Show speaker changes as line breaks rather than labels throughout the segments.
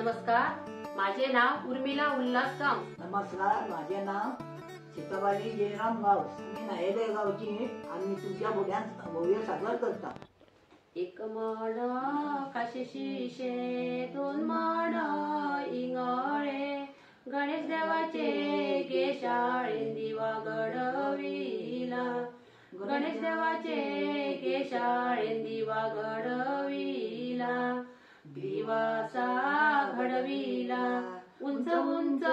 नमस्कार, माझे नाव उर्मिला उल्हास कांस.
नमस्कार, माझे नाव सीताबाई जयराम गावस. मी नायले गावची आणि तुमच्या बुड्यांत भव्य सादर करता.
एक म्हण काशीशीशे, दोन म्हण इंगळे, गणेश देवाचे केशाळे दिवा घडविला. गणेश देवाचे केशाळे दिवा घडविला. दिवासा घडविला उंच उंच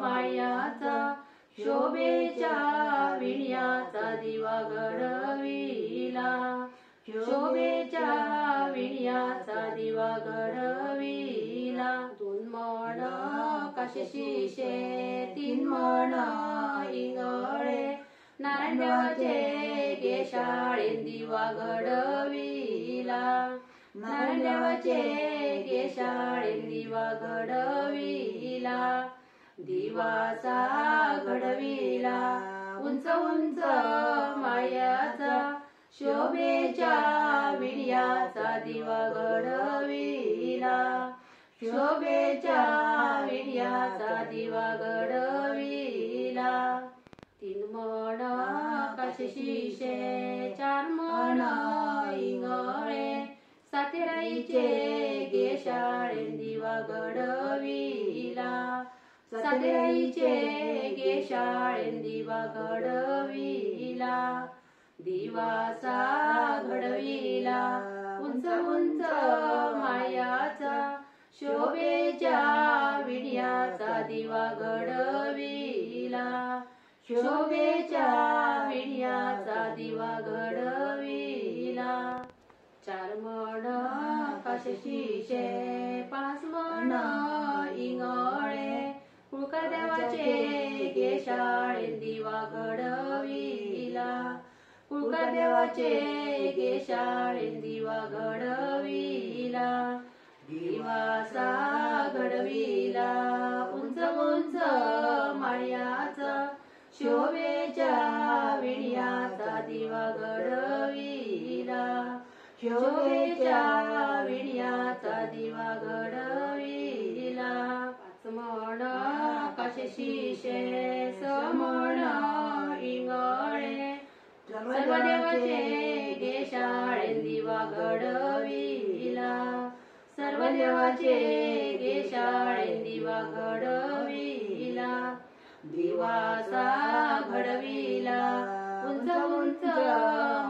माळ्याचा, शोभेच्या विण्याचा दिवा घडविला. शोभेच्या विण्याचा दिवा घडविला. दोन म्हण काशीशीशे, तीन म्हण इंगळे, नारायण देवाचे केशाळे दिवा घडविला. नारायण देवाचे केशाळे दिवा घडविला. दिवासा घडविला उंच उंच माळ्याचा, शोभेच्या विण्याचा दिवा घडविला. शोभेच्या विण्याचा दिवा घडविला. तीन म्हण काशीशीशे, चार म्हण इंगळे, सातेराईचे केशाळे दिवा घडविला. सातेराईचे केशाळे दिवा घडविला. दिवासा घडविला उंच उंच माळ्याचा, शोभेच्या विण्याचा दिवा घडविला. शोभेच्या विण्याचा दिवा घडविला. चार म्हण काशीशीशे, पाच म्हण इंगळे, कुळकर देवाचे केशाळे दिवा घडविला. कुळकर देवाचे केशाळे दिवा घडविला. दिवासा घडविला उंच उंच माळ्याचा, शोभेच्या विण्याचा दिवा घडविला. शोभेच्या विण्याचा दिवा घडविला. पाच म्हण काशीशीशे, सहा म्हण इंगळे, सर्व देवाचे केशाळे दिवा घडविला. सर्व देवाचे केशाळे दिवा घडविला. दिवासा घडविला उंच उंच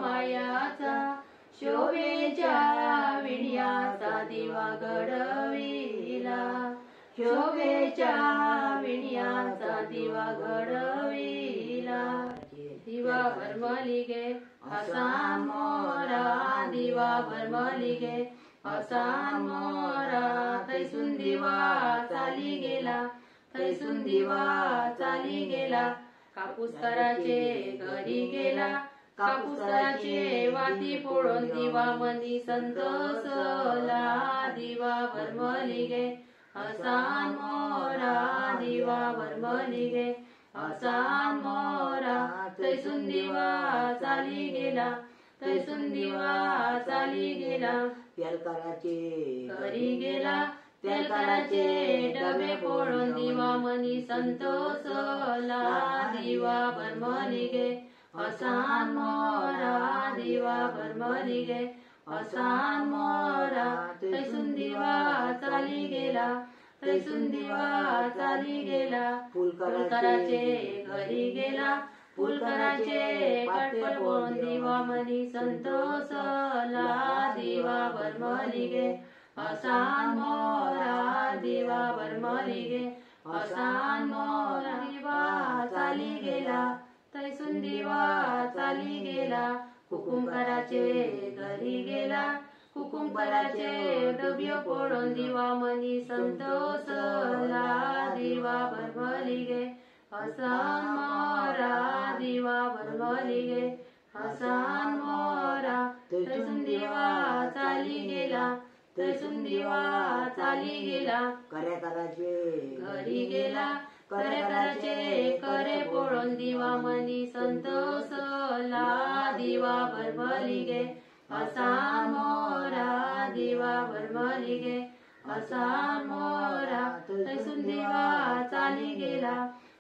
माळ्याचा, शोभेच्या विण्याचा दिवा घडविला. शोभेच्या विण्याचा दिवा घडविला. दिवा भरमली गे असा मोरा, दिवा भरमली गे असा मोरा, थैसून दिवा चाली गेला. थैसून दिवा चाली गेला. कापूस कराचे घरी गेला. कापूस कराचे वाती फोडून दिवा मनी संतोषला. दिवा भरमली गे असा मोरा, दिवा भरमली गे असा मोरा, थैसून दिवा चाली गेला. थैसून दिवा चाली गेला.
तेलकाराचे
घरी गेला. तेलकाराचे डबे फोडून दिवा मनी संतोषला. दिवा भरमली गे असा मोरा, दिवा भरमली गे असा मोरा, थैसून दिवा चाली गेला. थैसून दिवा चाली गेला. फुलकराचे घरी गेला. फुलकराचे काटपट फोडून दिवा मनी संतोषला. दिवा भरमली गे असा मोरा, दिवा भरमली गे असा मोरा, दिवा चाली गेला. थैसून दिवा चाली गेला. कुकुमकराचे घरी गेला. कुकुमकराचे डबे फोडून दिवा मनी संतोषला. दिवा भरमली गे असा मोरा, दिवा भरमली गे असा मोरा, थैसून दिवा चाली गेला. थैसून दिवा चाली गेला.
कर्याकाराचे
घरी गेला. कर्याकाराचे करे फोडून दिवा मनी संतोषला. दिवा भरमली गे असा मोरा, दिवा भरमली गे असा मोरा तैसून दिवा चाली गेला,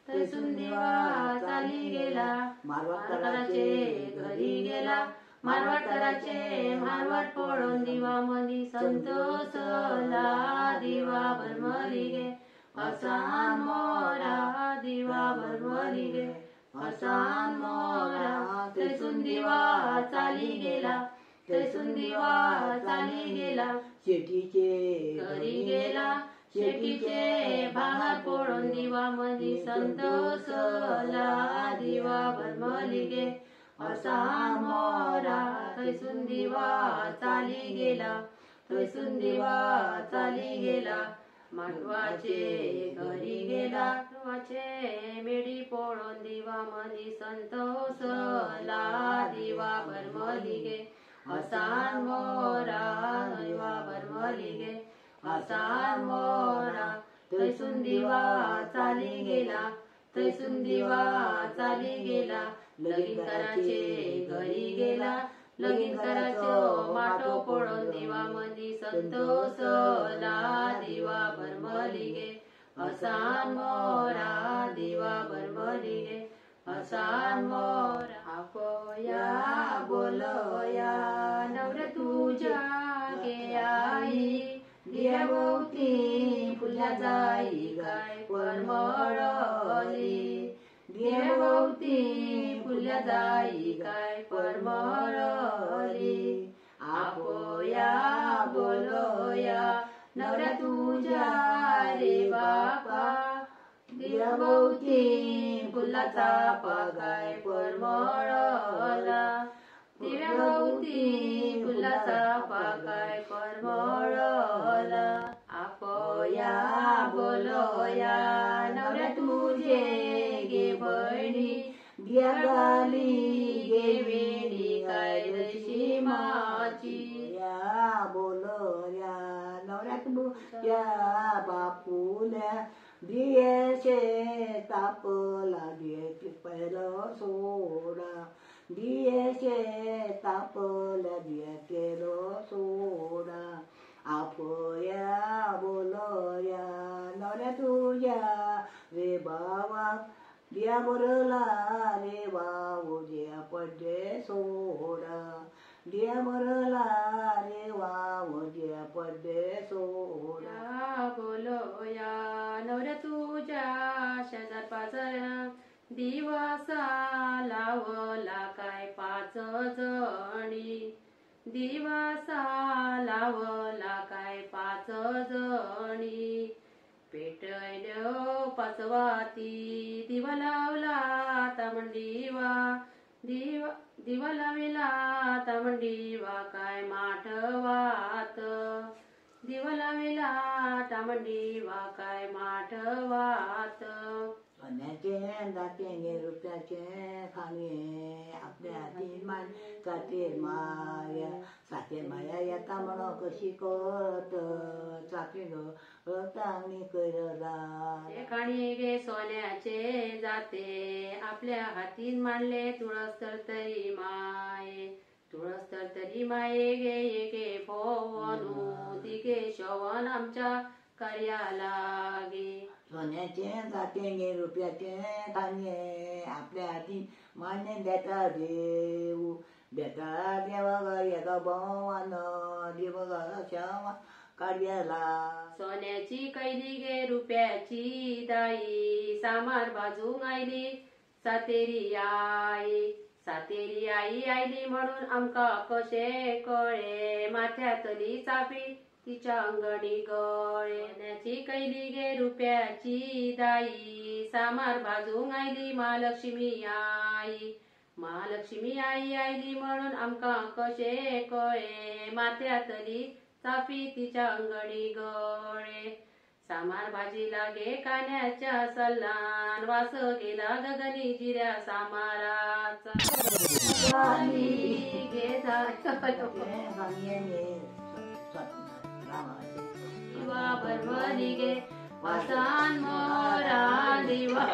तैसून दिवा चाली गेला. मारवाडकराचे घरी गेला, मारवाडकराचे मारवाड पळून दिवा मनी संतोषला दिवा भरमली गे. असा मोरा दिवा भरमली गे, असा मोरा तैसून दिवा चाली गेला, तैसून दिवा चाली गेला.
शेतीचे
घरी गेला, शेतीचे भांगार पळून दिवा मनी संतोषला दिवा भरमली गे. असा मोरा तैसून दिवा चाली गेला, तैसून दिवा चाली गेला. माटवाचे घरी गेला, माटवाचे मेढी पळून दिवा मनी संतोषला दिवा भरमली गे. असा मोरा दिवा भरमली गे, असा मोरा तैसून दिवा चाली गेला, तैसून दिवा चाली गेला. लगीन कराचे घरी गेला, लगीन कराचो माटो पळून दिवा मनी संतोषला दिवा भरमली गे. असा मोरा दिवा भरमली गे, असा मोरा. आपोया बोलया नवऱ्या तुझ्या गे आई, दिव्याभोवती फुल्या जाई काय परमळली, दिव्याभोवती फुल्या जाई काय परमळली. आपोया बोलया नवऱ्या तुझ्या रे बापा, दिव्याभोवती फुलाचा पागाय परमळला, दिव्याभोवती फुलाचा पागाय परमळला. आपोया बोलया नवऱ्या तुझे गे बहिणी, दिया गाली गे वेणी काय रेशिमाची.
या बोलया नवऱ्या तुझ्या बापूल्या, दियेशे तापला दिये पहिलं सोडा, दियेशे तापला दिये केलं सोडा. आपोया बोलया नवऱ्या तुझ्या रे बाबा, दिया बरला रे वाऊ दिया पडे सोडा, दिया बरला रे वाऊ दिया पडे सोडा.
बोलया नवऱ्या तुझ्या शेजार पाजऱ्या, दिवासा लावला काय 5 जणी, दिवासा लावला काय 5 जणी. पेटयल्यो पाचवाती दिवा लावला तामंडीवा, दिवा लाविला तामंडीवा काय माठवात, दिवा लाविला तामंडीवा काय माठवात.
सोन्याचे दाते रुपयाचे खाणे आपल्या हाती मान साते माया, साते माया येता म्हणून कशी करत चाकरी चांगली करला.
खाणी गे सोन्याचे जाते आपल्या हातीन मांडले, तुळस तर तरी माये, तुळस तर तरी माये गे गे फोवनू दिगे शोवन आमच्या कार्याला गे.
सोन्याचे जाते रुपयाचे खाणे आपल्या हाती मान्य देता देऊ, देता देवा एका भावान देवा श्यामा कार्याला.
सोन्याची कैली गे रुपयाची दाई, सामार बाजून आयली सातेरी आई, सातेरी आई आयली म्हणून आमका कशे कळे, माथ्यातली चापी तिच्या अंगणी गळे. सोन्याची कैली गे रुपयाची दाई, सामार बाजून आयली महालक्ष्मी आई, महालक्ष्मी आई आयली म्हणून आमका कशे कळे, माथ्यातली चापी तिच्या अंगणी गळे. सामार भाजी लागे कान्याच्या सल्लान, वास गेला गगनी जिऱ्या सामाराचा. दिवा भरमली गे, वासान मोरा दिवा.